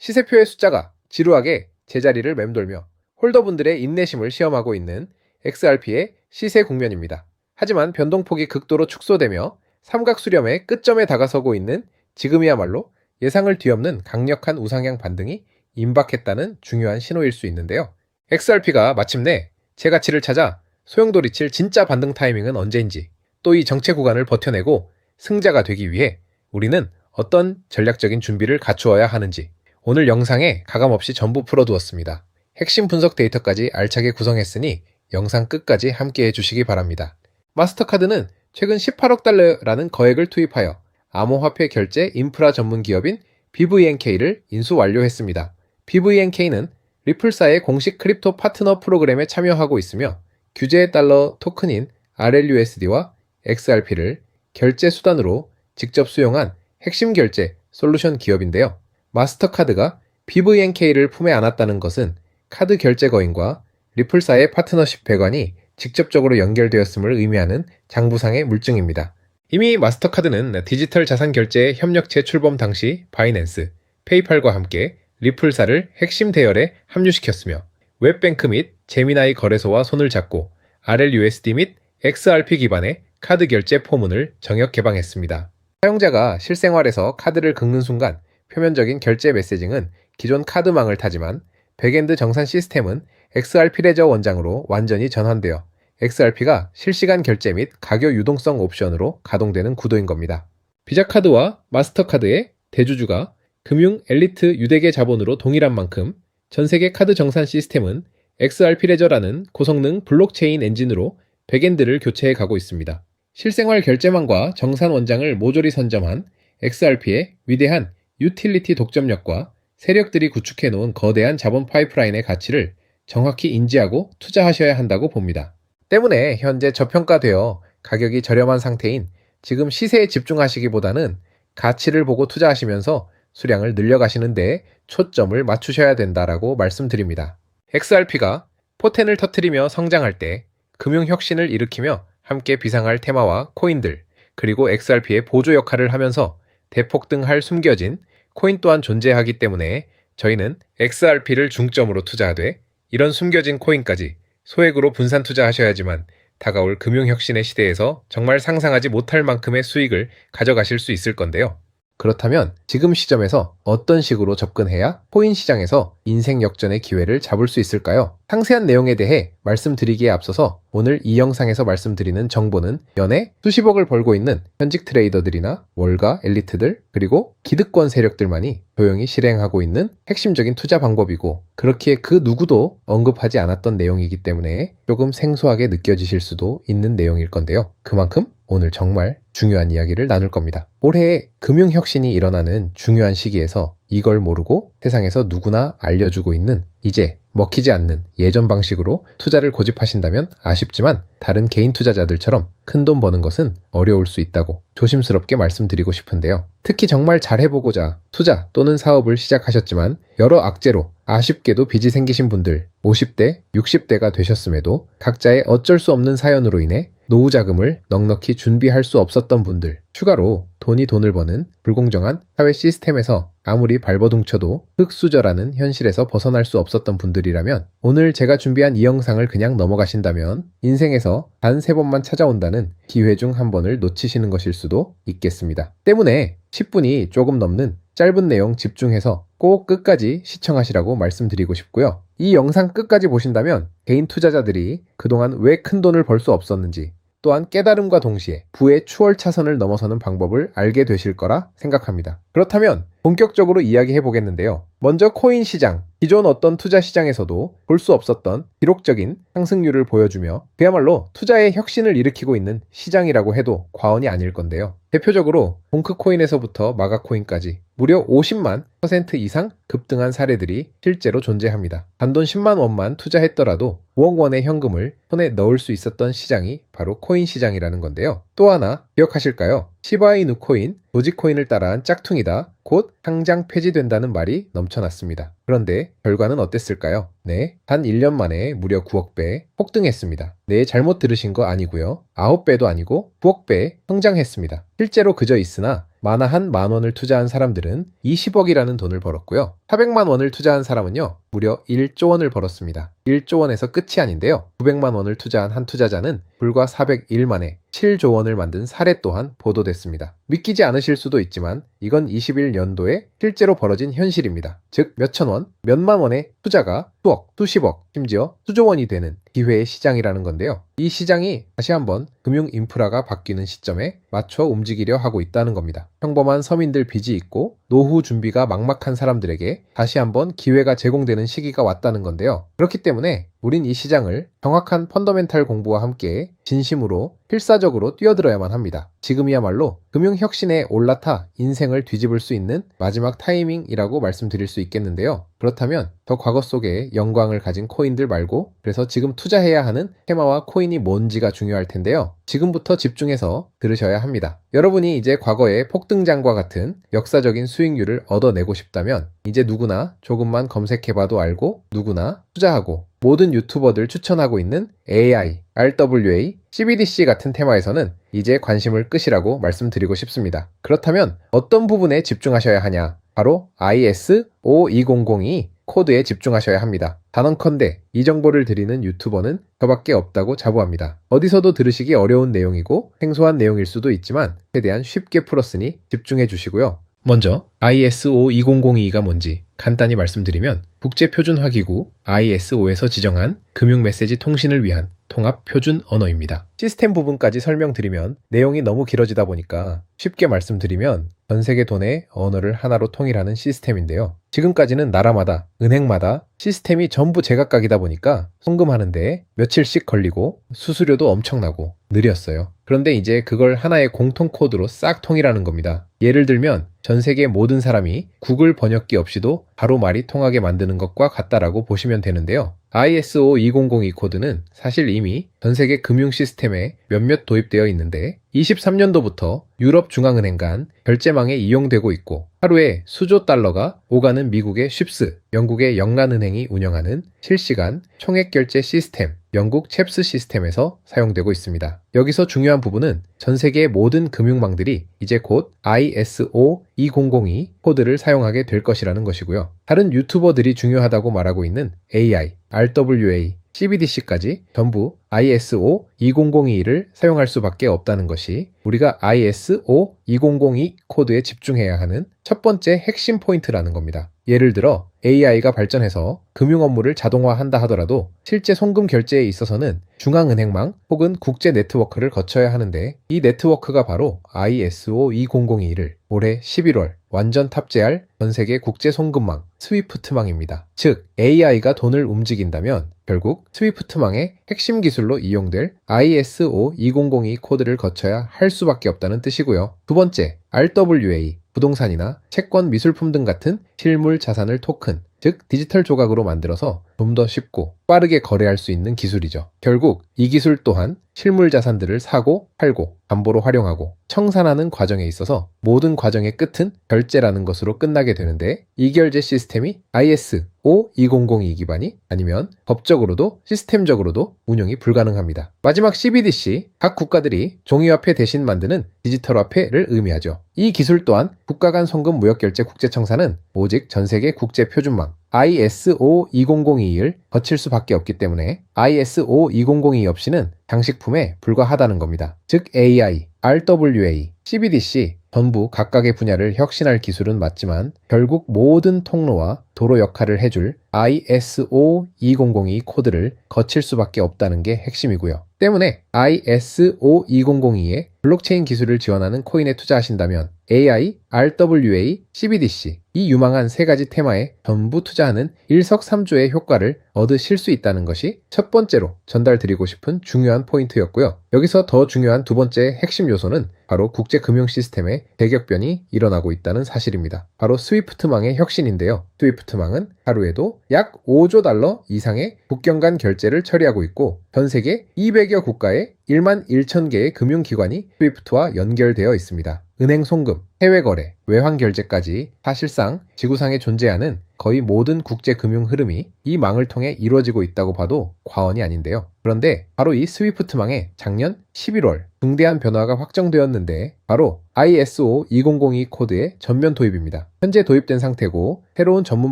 시세표의 숫자가 지루하게 제자리를 맴돌며 홀더분들의 인내심을 시험하고 있는 XRP의 시세 국면입니다. 하지만 변동폭이 극도로 축소되며 삼각 수렴의 끝점에 다가서고 있는 지금이야말로 예상을 뒤엎는 강력한 우상향 반등이 임박했다는 중요한 신호일 수 있는데요. XRP가 마침내 제 가치를 찾아 소용돌이칠 진짜 반등 타이밍은 언제인지, 또 이 정체 구간을 버텨내고 승자가 되기 위해 우리는 어떤 전략적인 준비를 갖추어야 하는지 오늘 영상에 가감없이 전부 풀어두었습니다. 핵심 분석 데이터까지 알차게 구성했으니 영상 끝까지 함께 해주시기 바랍니다. 마스터카드는 최근 18억 달러라는 거액을 투입하여 암호화폐 결제 인프라 전문 기업인 BVNK를 인수 완료했습니다. BVNK는 리플사의 공식 크립토 파트너 프로그램에 참여하고 있으며 규제 달러 토큰인 RLUSD와 XRP를 결제 수단으로 직접 수용한 핵심 결제 솔루션 기업인데요. 마스터카드가 BVNK를 품에 안았다는 것은 카드 결제 거인과 리플사의 파트너십 배관이 직접적으로 연결되었음을 의미하는 장부상의 물증입니다. 이미 마스터카드는 디지털 자산 결제 협력체 출범 당시 바이낸스, 페이팔과 함께 리플사를 핵심 대열에 합류시켰으며 웹뱅크 및 제미나이 거래소와 손을 잡고 RLUSD 및 XRP 기반의 카드 결제 포문을 정역 개방했습니다. 사용자가 실생활에서 카드를 긁는 순간 표면적인 결제 메시징은 기존 카드망을 타지만 백엔드 정산 시스템은 XRP 레저 원장으로 완전히 전환되어 XRP가 실시간 결제 및 가격 유동성 옵션으로 가동되는 구도인 겁니다. 비자카드와 마스터카드의 대주주가 금융 엘리트 유대계 자본으로 동일한 만큼 전세계 카드 정산 시스템은 XRP 레저라는 고성능 블록체인 엔진으로 백엔드를 교체해 가고 있습니다. 실생활 결제망과 정산 원장을 모조리 선점한 XRP의 위대한 유틸리티 독점력과 세력들이 구축해 놓은 거대한 자본 파이프라인의 가치를 정확히 인지하고 투자하셔야 한다고 봅니다. 때문에 현재 저평가되어 가격이 저렴한 상태인 지금 시세에 집중하시기보다는 가치를 보고 투자하시면서 수량을 늘려가시는 데 초점을 맞추셔야 된다라고 말씀드립니다. XRP가 포텐을 터뜨리며 성장할 때 금융혁신을 일으키며 함께 비상할 테마와 코인들, 그리고 XRP의 보조 역할을 하면서 대폭등할 숨겨진 코인 또한 존재하기 때문에 저희는 XRP를 중점으로 투자하되 이런 숨겨진 코인까지 소액으로 분산 투자하셔야지만 다가올 금융혁신의 시대에서 정말 상상하지 못할 만큼의 수익을 가져가실 수 있을 건데요. 그렇다면 지금 시점에서 어떤 식으로 접근해야 코인 시장에서 인생 역전의 기회를 잡을 수 있을까요? 상세한 내용에 대해 말씀드리기에 앞서서 오늘 이 영상에서 말씀드리는 정보는 연에 수십억을 벌고 있는 현직 트레이더들이나 월가 엘리트들, 그리고 기득권 세력들만이 조용히 실행하고 있는 핵심적인 투자 방법이고, 그렇기에 그 누구도 언급하지 않았던 내용이기 때문에 조금 생소하게 느껴지실 수도 있는 내용일 건데요. 그만큼 오늘 정말 중요한 이야기를 나눌 겁니다. 올해 금융혁신이 일어나는 중요한 시기에서 이걸 모르고 세상에서 누구나 알려주고 있는 이제 먹히지 않는 예전 방식으로 투자를 고집하신다면 아쉽지만 다른 개인 투자자들처럼 큰돈 버는 것은 어려울 수 있다고 조심스럽게 말씀드리고 싶은데요. 특히 정말 잘해보고자 투자 또는 사업을 시작하셨지만 여러 악재로 아쉽게도 빚이 생기신 분들, 50대, 60대가 되셨음에도 각자의 어쩔 수 없는 사연으로 인해 노후 자금을 넉넉히 준비할 수 없었던 분들, 추가로 돈이 돈을 버는 불공정한 사회 시스템에서 아무리 발버둥쳐도 흙수저라는 현실에서 벗어날 수 없었던 분들이라면 오늘 제가 준비한 이 영상을 그냥 넘어가신다면 인생에서 단 3번만 찾아온다는 기회 중 한 번을 놓치시는 것일 수도 있겠습니다. 때문에 10분이 조금 넘는 짧은 내용 집중해서 꼭 끝까지 시청하시라고 말씀드리고 싶고요. 이 영상 끝까지 보신다면 개인 투자자들이 그동안 왜 큰 돈을 벌 수 없었는지, 또한 깨달음과 동시에 부의 추월 차선을 넘어서는 방법을 알게 되실 거라 생각합니다. 그렇다면 본격적으로 이야기해 보겠는데요. 먼저 코인 시장, 기존 어떤 투자 시장에서도 볼 수 없었던 기록적인 상승률을 보여주며 그야말로 투자의 혁신을 일으키고 있는 시장이라고 해도 과언이 아닐 건데요. 대표적으로 봉크코인에서부터 마가코인까지 무려 50만 % 이상 급등한 사례들이 실제로 존재합니다. 단돈 10만 원만 투자했더라도 5억 원의 현금을 손에 넣을 수 있었던 시장이 바로 코인 시장이라는 건데요. 또 하나 기억하실까요? 시바이누 코인, 도지코인을 따라한 짝퉁이다. 곧 상장 폐지된다는 말이 넘쳐났습니다. 그런데 결과는 어땠을까요? 네, 단 1년 만에 무려 9억 배 폭등했습니다. 네, 잘못 들으신 거 아니고요. 9배도 아니고 9억 배 성장했습니다. 실제로 그저 있으나 만화 한 10,000원을 투자한 사람들은 20억이라는 돈을 벌었고요. 400만 원을 투자한 사람은요, 무려 1조 원을 벌었습니다. 1조 원에서 끝이 아닌데요. 900만 원을 투자한 한 투자자는 불과 400일 만에 7조 원을 만든 사례 또한 보도됐습니다. 믿기지 않으실 수도 있지만 이건 21년도에 실제로 벌어진 현실입니다. 즉 몇천 원, 몇만 원의 투자가 수억, 수십억, 심지어 수조 원이 되는 기회의 시장이라는 건데요. 이 시장이 다시 한번 금융 인프라가 바뀌는 시점에 맞춰 움직이려 하고 있다는 겁니다. 평범한 서민들 빚이 있고 노후 준비가 막막한 사람들에게 다시 한번 기회가 제공되는 시기가 왔다는 건데요. 그렇기 때문에 우린 이 시장을 정확한 펀더멘탈 공부와 함께 진심으로 필사적으로 뛰어들어야만 합니다. 지금이야말로 금융혁신에 올라타 인생을 뒤집을 수 있는 마지막 타이밍이라고 말씀드릴 수 있겠는데요. 그렇다면 더 과거 속에 영광을 가진 코인들 말고, 그래서 지금 투자해야 하는 테마와 코인이 뭔지가 중요할 텐데요. 지금부터 집중해서 들으셔야 합니다. 여러분이 이제 과거의 폭등장과 같은 역사적인 수익률을 얻어내고 싶다면 이제 누구나 조금만 검색해봐도 알고 누구나 투자하고 모든 유튜버들 추천하고 있는 AI, RWA, CBDC 같은 테마에서는 이제 관심을 끄시라고 말씀드리고 싶습니다. 그렇다면 어떤 부분에 집중하셔야 하냐? 바로 IS5200이 코드에 집중하셔야 합니다. 단언컨대 이 정보를 드리는 유튜버는 저밖에 없다고 자부합니다. 어디서도 들으시기 어려운 내용이고 생소한 내용일 수도 있지만 최대한 쉽게 풀었으니 집중해 주시고요. 먼저 ISO20022가 뭔지 간단히 말씀드리면 국제표준화기구 ISO에서 지정한 금융메시지 통신을 위한 통합표준 언어입니다. 시스템 부분까지 설명드리면 내용이 너무 길어지다 보니까 쉽게 말씀드리면 전 세계 돈의 언어를 하나로 통일하는 시스템인데요. 지금까지는 나라마다, 은행마다 시스템이 전부 제각각이다 보니까 송금하는데 며칠씩 걸리고 수수료도 엄청나고 느렸어요. 그런데 이제 그걸 하나의 공통 코드로 싹 통일하는 겁니다. 예를 들면 전 세계 모든 사람이 구글 번역기 없이도 바로 말이 통하게 만드는 것과 같다라고 보시면 되는데요. ISO2002 코드는 사실 이미 전 세계 금융 시스템에 몇몇 도입되어 있는데 23년도부터 유럽 중앙은행 간 결제망에 이용되고 있고 하루에 수조 달러가 오가는 미국의 쉽스, 영국의 영란은행이 운영하는 실시간 총액 결제 시스템, 영국 챕스 시스템에서 사용되고 있습니다. 여기서 중요한 부분은 전 세계의 모든 금융망들이 이제 곧 ISO2002 코드를 사용하게 될 것이라는 것이고요. 다른 유튜버들이 중요하다고 말하고 있는 AI, RWA, CBDC까지 전부 ISO2002를 사용할 수밖에 없다는 것이 우리가 ISO2002 코드에 집중해야 하는 첫 번째 핵심 포인트라는 겁니다. 예를 들어 AI가 발전해서 금융 업무를 자동화한다 하더라도 실제 송금 결제에 있어서는 중앙은행망 혹은 국제 네트워크를 거쳐야 하는데 이 네트워크가 바로 ISO2002를 올해 11월 완전 탑재할 전 세계 국제 송금망 스위프트망입니다. 즉 AI가 돈을 움직인다면 결국 스위프트망의 핵심 기술로 이용될 ISO2002 코드를 거쳐야 할 수밖에 없다는 뜻이고요. 두 번째, RWA, 부동산이나 채권, 미술품 등 같은 실물 자산을 토큰, 즉 디지털 조각으로 만들어서 좀 더 쉽고 빠르게 거래할 수 있는 기술이죠. 결국 이 기술 또한 실물 자산들을 사고 팔고 담보로 활용하고 청산하는 과정에 있어서 모든 과정의 끝은 결제라는 것으로 끝나게 되는데 이 결제 시스템이 ISO2002 기반이 아니면 법적으로도 시스템적으로도 운영이 불가능합니다. 마지막 CBDC, 각 국가들이 종이화폐 대신 만드는 디지털화폐를 의미하죠. 이 기술 또한 국가 간 송금 무역결제 국제청사는 오직 전세계 국제표준망 ISO2002를 거칠 수밖에 없기 때문에 ISO2002 없이는 장식품에 불과하다는 겁니다. 즉 AI, RWA, CBDC 전부 각각의 분야를 혁신할 기술은 맞지만 결국 모든 통로와 도로 역할을 해줄 ISO2002 코드를 거칠 수밖에 없다는 게 핵심이고요. 때문에 ISO2002의 블록체인 기술을 지원하는 코인에 투자하신다면 AI, RWA, CBDC 이 유망한 세 가지 테마에 전부 투자하는 일석삼조의 효과를 얻으실 수 있다는 것이 첫 번째로 전달드리고 싶은 중요한 포인트였고요. 여기서 더 중요한 두 번째 핵심 요소는 바로 국제 금융 시스템의 대격변이 일어나고 있다는 사실입니다. 바로 스위프트망의 혁신인데요. 스위프트망은 하루에도 약 5조 달러 이상의 국경 간 결제를 처리하고 있고 전 세계 200여 국가의 1만 1천 개의 금융기관이 스위프트와 연결되어 있습니다. 은행 송금, 해외 거래, 외환 결제까지 사실상 지구상에 존재하는 거의 모든 국제 금융 흐름이 이 망을 통해 이루어지고 있다고 봐도 과언이 아닌데요. 그런데 바로 이 스위프트망에 작년 11월 중대한 변화가 확정되었는데 바로 ISO 2002 코드의 전면 도입입니다. 현재 도입된 상태고 새로운 전문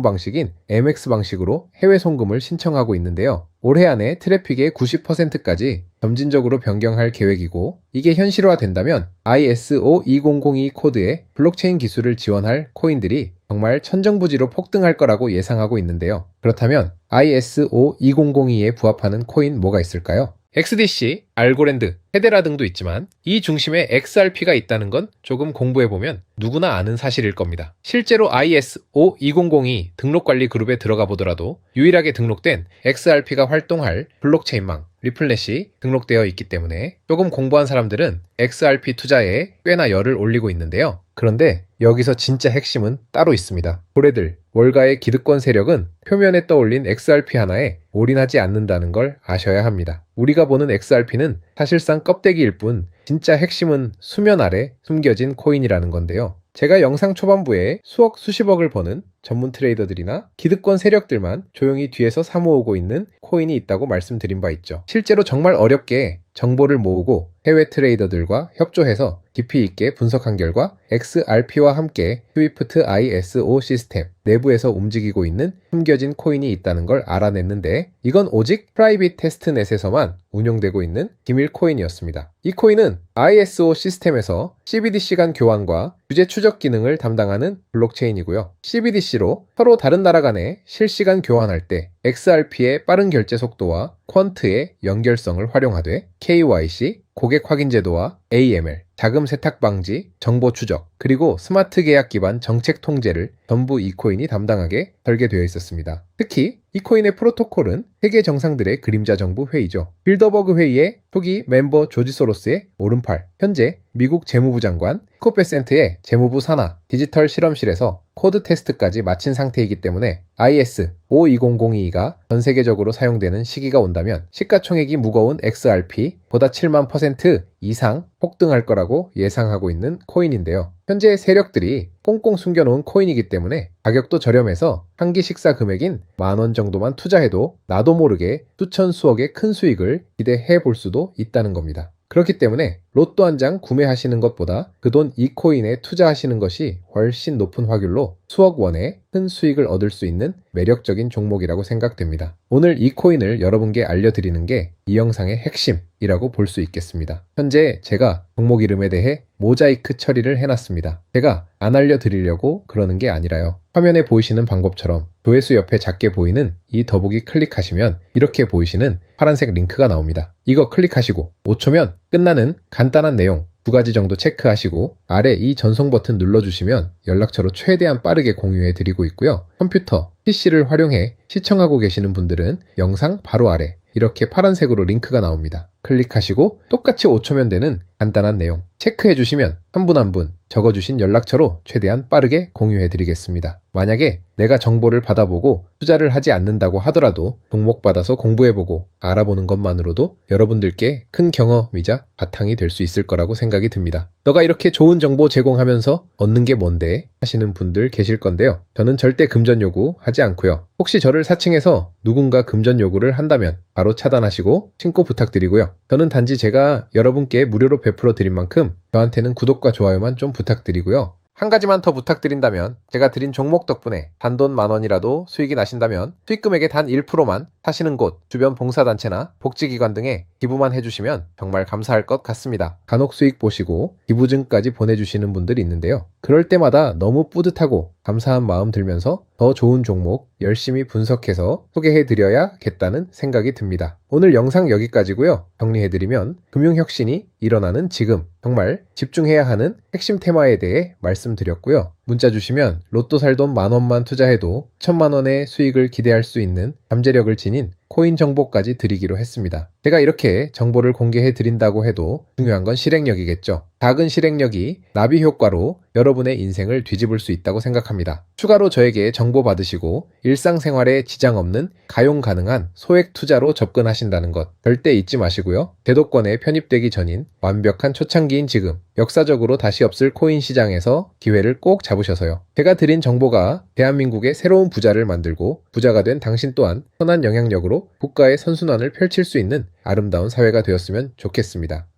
방식인 MX 방식으로 해외 송금을 신청하고 있는데요. 올해 안에 트래픽의 90%까지 점진적으로 변경할 계획이고 이게 현실화된다면 ISO 2002 코드의 블록체인 기술을 지원할 코인들이 정말 천정부지로 폭등할 거라고 예상하고 있는데요. 그렇다면 ISO 2002에 부합하는 코인 뭐가 있을까요? XDC, 알고랜드, 헤데라 등도 있지만 이 중심에 XRP가 있다는 건 조금 공부해보면 누구나 아는 사실일 겁니다. 실제로 ISO 2002 등록관리 그룹에 들어가 보더라도 유일하게 등록된 XRP가 활동할 블록체인망 리플렛이 등록되어 있기 때문에 조금 공부한 사람들은 XRP 투자에 꽤나 열을 올리고 있는데요. 그런데 여기서 진짜 핵심은 따로 있습니다. 고래들, 월가의 기득권 세력은 표면에 떠올린 XRP 하나에 올인하지 않는다는 걸 아셔야 합니다. 우리가 보는 XRP는 사실상 껍데기일 뿐 진짜 핵심은 수면 아래 숨겨진 코인이라는 건데요. 제가 영상 초반부에 수억 수십억을 버는 전문 트레이더들이나 기득권 세력들만 조용히 뒤에서 사모으고 있는 코인이 있다고 말씀드린 바 있죠. 실제로 정말 어렵게 정보를 모으고 해외 트레이더들과 협조해서 깊이 있게 분석한 결과 XRP와 함께 스위프트 ISO 시스템 내부에서 움직이고 있는 숨겨진 코인이 있다는 걸 알아냈는데 이건 오직 프라이빗 테스트넷에서만 운용되고 있는 기밀 코인이었습니다. 이 코인은 ISO 시스템에서 CBDC 간 교환과 규제 추적 기능을 담당하는 블록체인이고요. CBDC로 서로 다른 나라 간에 실시간 교환할 때 XRP의 빠른 결제 속도와 퀀트의 연결성을 활용하되 KYC, 고객 확인 제도와 AML, 자금 세탁 방지, 정보 추적, 그리고 스마트 계약 기반 정책 통제를 전부 이 코인이 담당하게 설계되어 있었습니다. 특히 이 코인의 프로토콜은 세계 정상들의 그림자 정부 회의죠. 빌더버그 회의의 초기 멤버 조지 소로스의 오른팔, 현재 미국 재무부 장관 스콧 베센트의 재무부 산하 디지털 실험실에서 코드 테스트까지 마친 상태이기 때문에 ISO 2002가 전 세계적으로 사용되는 시기가 온다면 시가총액이 무거운 XRP 보다 7만 % 이상 폭등할 거라고 예상하고 있는 코인인데요. 현재 세력들이 꽁꽁 숨겨놓은 코인이기 때문에 가격도 저렴해서 한 끼 식사 금액인 10,000원 정도만 투자해도 나도 모르게 수천 수억의 큰 수익을 기대해 볼 수도 있다는 겁니다. 그렇기 때문에 로또 한 장 구매하시는 것보다 그 돈 이 코인에 투자하시는 것이 훨씬 높은 확률로 수억 원의 큰 수익을 얻을 수 있는 매력적인 종목이라고 생각됩니다. 오늘 이 코인을 여러분께 알려드리는 게 이 영상의 핵심이라고 볼 수 있겠습니다. 현재 제가 종목 이름에 대해 모자이크 처리를 해놨습니다. 제가 안 알려드리려고 그러는 게 아니라요. 화면에 보이시는 방법처럼 조회수 옆에 작게 보이는 이 더보기 클릭하시면 이렇게 보이시는 파란색 링크가 나옵니다. 이거 클릭하시고 5초면 끝나는 간단한 내용 2가지 정도 체크하시고 아래 이 전송 버튼 눌러주시면 연락처로 최대한 빠르게 공유해 드리고 있고요. 컴퓨터, PC를 활용해 시청하고 계시는 분들은 영상 바로 아래 이렇게 파란색으로 링크가 나옵니다. 클릭하시고 똑같이 5초면 되는 간단한 내용 체크해 주시면 한 분 한 분 적어주신 연락처로 최대한 빠르게 공유해 드리겠습니다. 만약에 내가 정보를 받아보고 투자를 하지 않는다고 하더라도 종목 받아서 공부해보고 알아보는 것만으로도 여러분들께 큰 경험이자 바탕이 될 수 있을 거라고 생각이 듭니다. 너가 이렇게 좋은 정보 제공하면서 얻는 게 뭔데 하시는 분들 계실 건데요. 저는 절대 금전 요구 하지 않고요. 혹시 저를 사칭해서 누군가 금전 요구를 한다면 바로 차단하시고 신고 부탁드리고요. 저는 단지 제가 여러분께 무료로 베풀어 드린 만큼 저한테는 구독과 좋아요만 좀 부탁드리고요. 한 가지만 더 부탁드린다면 제가 드린 종목 덕분에 단돈 10,000원이라도 수익이 나신다면 수익금액의 단 1%만 사시는 곳, 주변 봉사단체나 복지기관 등에 기부만 해주시면 정말 감사할 것 같습니다. 간혹 수익 보시고 기부증까지 보내주시는 분들이 있는데요. 그럴 때마다 너무 뿌듯하고 감사한 마음 들면서 더 좋은 종목 열심히 분석해서 소개해드려야겠다는 생각이 듭니다. 오늘 영상 여기까지고요. 정리해드리면 금융혁신이 일어나는 지금 정말 집중해야 하는 핵심 테마에 대해 말씀드렸고요. 문자 주시면 로또 살 돈 10,000원만 투자해도 1,000,000원의 수익을 기대할 수 있는 잠재력을 지닌 코인 정보까지 드리기로 했습니다. 제가 이렇게 정보를 공개해 드린다고 해도 중요한 건 실행력이겠죠. 작은 실행력이 나비 효과로 여러분의 인생을 뒤집을 수 있다고 생각합니다. 추가로 저에게 정보 받으시고 일상생활에 지장 없는 가용 가능한 소액 투자로 접근하신다는 것 절대 잊지 마시고요. 제도권에 편입되기 전인 완벽한 초창기인 지금 역사적으로 다시 없을 코인 시장에서 기회를 꼭 잡으셔서요. 제가 드린 정보가 대한민국의 새로운 부자를 만들고 부자가 된 당신 또한 선한 영향력으로 국가의 선순환을 펼칠 수 있는 아름다운 사회가 되었으면 좋겠습니다.